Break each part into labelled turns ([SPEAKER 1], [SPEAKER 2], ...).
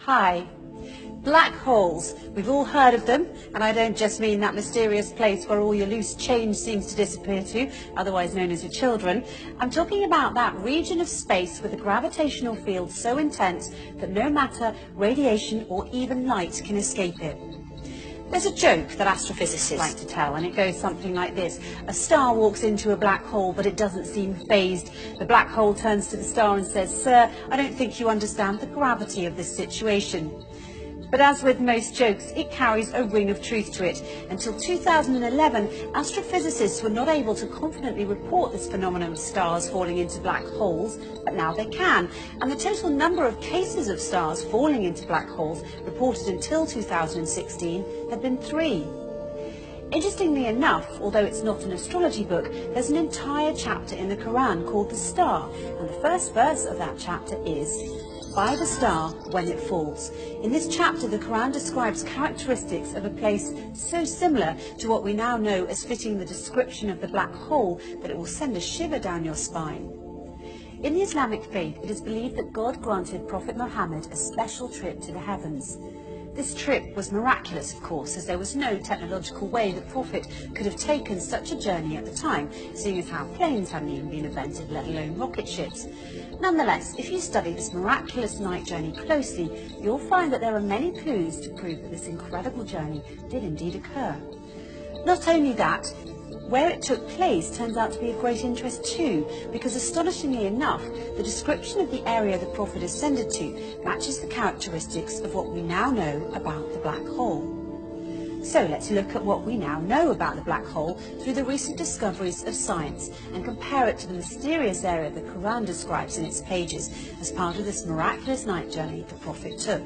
[SPEAKER 1] Hi. Black holes. We've all heard of them, and I don't just mean that mysterious place where all your loose change seems to disappear to, otherwise known as your children. I'm talking about that region of space with a gravitational field so intense that no matter radiation or even light can escape it. There's a joke that astrophysicists like to tell, and it goes something like this. A star walks into a black hole, but it doesn't seem fazed. The black hole turns to the star and says, "Sir, I don't think you understand the gravity of this situation." But as with most jokes, it carries a ring of truth to it. Until 2011, astrophysicists were not able to confidently report this phenomenon of stars falling into black holes, but now they can. And the total number of cases of stars falling into black holes reported until 2016 had been 3. Interestingly enough, although it's not an astrology book, there's an entire chapter in the Quran called The Star, and the first verse of that chapter is, "By the star when it falls." In this chapter, the Quran describes characteristics of a place so similar to what we now know as fitting the description of the black hole that it will send a shiver down your spine. In the Islamic faith, it is believed that God granted Prophet Muhammad a special trip to the heavens. This trip was miraculous, of course, as there was no technological way the Prophet could have taken such a journey at the time, seeing as how planes hadn't even been invented, let alone rocket ships. Nonetheless, if you study this miraculous night journey closely, you'll find that there are many clues to prove that this incredible journey did indeed occur. Not only that, where it took place turns out to be of great interest too, because astonishingly enough, the description of the area the Prophet ascended to matches the characteristics of what we now know about the black hole. So let's look at what we now know about the black hole through the recent discoveries of science and compare it to the mysterious area the Quran describes in its pages as part of this miraculous night journey the Prophet took.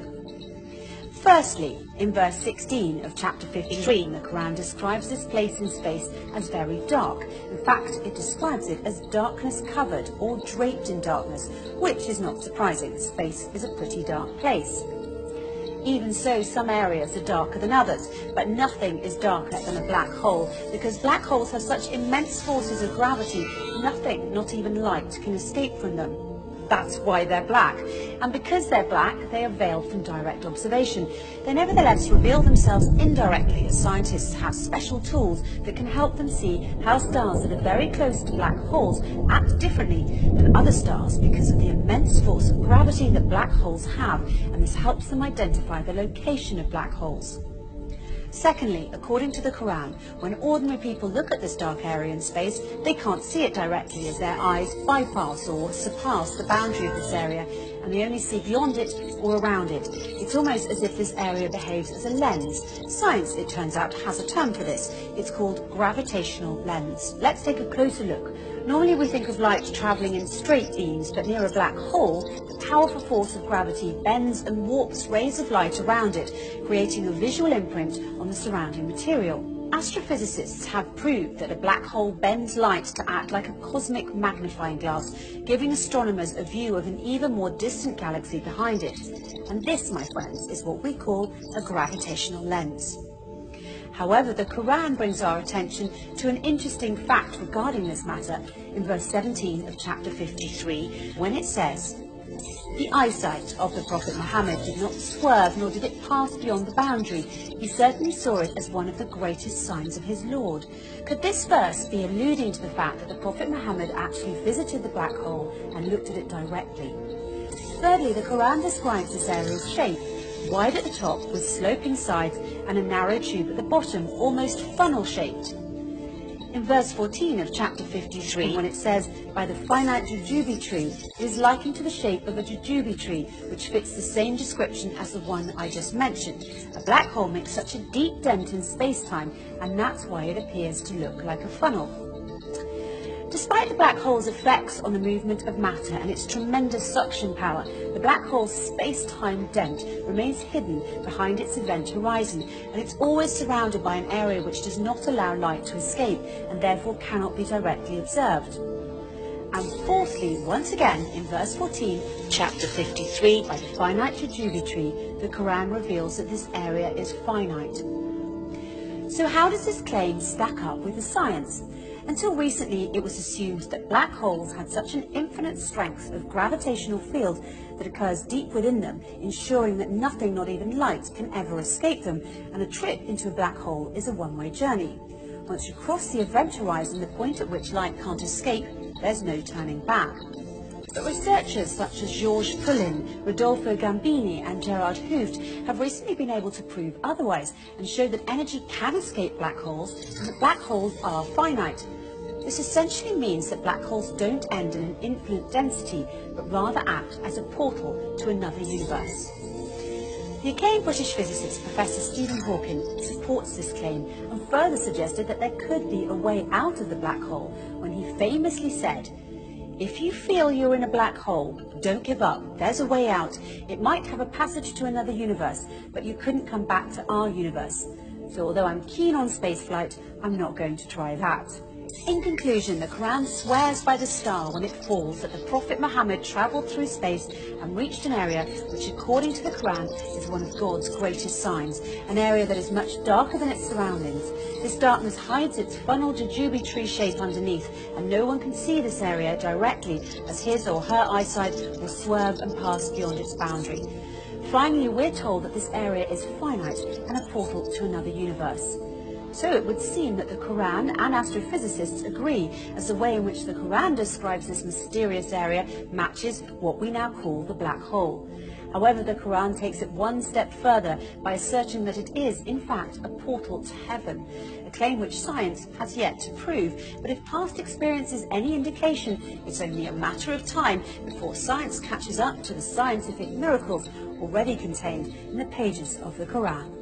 [SPEAKER 1] Firstly, in verse 16 of chapter 53, the Quran describes this place in space as very dark. In fact, it describes it as darkness covered or draped in darkness, which is not surprising. Space is a pretty dark place. Even so, some areas are darker than others, but nothing is darker than a black hole, because black holes have such immense forces of gravity, nothing, not even light, can escape from them. That's why they're black. And because they're black, they are veiled from direct observation. They nevertheless reveal themselves indirectly, as scientists have special tools that can help them see how stars that are very close to black holes act differently than other stars because of the immense force of gravity that black holes have, and this helps them identify the location of black holes. Secondly, according to the Quran, when ordinary people look at this dark area in space, they can't see it directly as their eyes bypass or surpass the boundary of this area, and they only see beyond it or around it. It's almost as if this area behaves as a lens. Science, it turns out, has a term for this. It's called gravitational lens. Let's take a closer look. Normally we think of light travelling in straight beams, but near a black hole, the powerful force of gravity bends and warps rays of light around it, creating a visual imprint on the surrounding material. Astrophysicists have proved that a black hole bends light to act like a cosmic magnifying glass, giving astronomers a view of an even more distant galaxy behind it. And this, my friends, is what we call a gravitational lens. However, the Quran brings our attention to an interesting fact regarding this matter in verse 17 of chapter 53, when it says, "The eyesight of the Prophet Muhammad did not swerve, nor did it pass beyond the boundary. He certainly saw it as one of the greatest signs of his Lord." Could this verse be alluding to the fact that the Prophet Muhammad actually visited the black hole and looked at it directly? Thirdly, the Quran describes this area's shape, wide at the top with sloping sides and a narrow tube at the bottom, almost funnel-shaped. In verse 14 of chapter 53, when it says, "By the finite jujube tree," it is likened to the shape of a jujube tree, which fits the same description as the one I just mentioned. A black hole makes such a deep dent in space-time, and that's why it appears to look like a funnel. Despite the black hole's effects on the movement of matter and its tremendous suction power, the black hole's space-time dent remains hidden behind its event horizon, and it's always surrounded by an area which does not allow light to escape and therefore cannot be directly observed. And fourthly, once again, in verse 14, chapter 53, by the finite jujube tree, the Quran reveals that this area is finite. So how does this claim stack up with the science? Until recently, it was assumed that black holes had such an infinite strength of gravitational field that occurs deep within them, ensuring that nothing, not even light, can ever escape them, and a trip into a black hole is a one-way journey. Once you cross the event horizon, the point at which light can't escape, there's no turning back. But researchers such as Georges Poulin, Rodolfo Gambini and Gerard Hooft have recently been able to prove otherwise and show that energy can escape black holes and that black holes are finite. This essentially means that black holes don't end in an infinite density, but rather act as a portal to another universe. The acclaimed British physicist Professor Stephen Hawking supports this claim and further suggested that there could be a way out of the black hole when he famously said, "If you feel you're in a black hole, don't give up. There's a way out. It might have a passage to another universe, but you couldn't come back to our universe. So although I'm keen on spaceflight, I'm not going to try that." In conclusion, the Quran swears by the star when it falls that the Prophet Muhammad travelled through space and reached an area which, according to the Quran, is one of God's greatest signs, an area that is much darker than its surroundings. This darkness hides its funnel jujube tree shape underneath, and no one can see this area directly as his or her eyesight will swerve and pass beyond its boundary. Finally, we're told that this area is finite and a portal to another universe. So it would seem that the Quran and astrophysicists agree, as the way in which the Quran describes this mysterious area matches what we now call the black hole. However, the Quran takes it one step further by asserting that it is, in fact, a portal to heaven, a claim which science has yet to prove. But if past experience is any indication, it's only a matter of time before science catches up to the scientific miracles already contained in the pages of the Quran.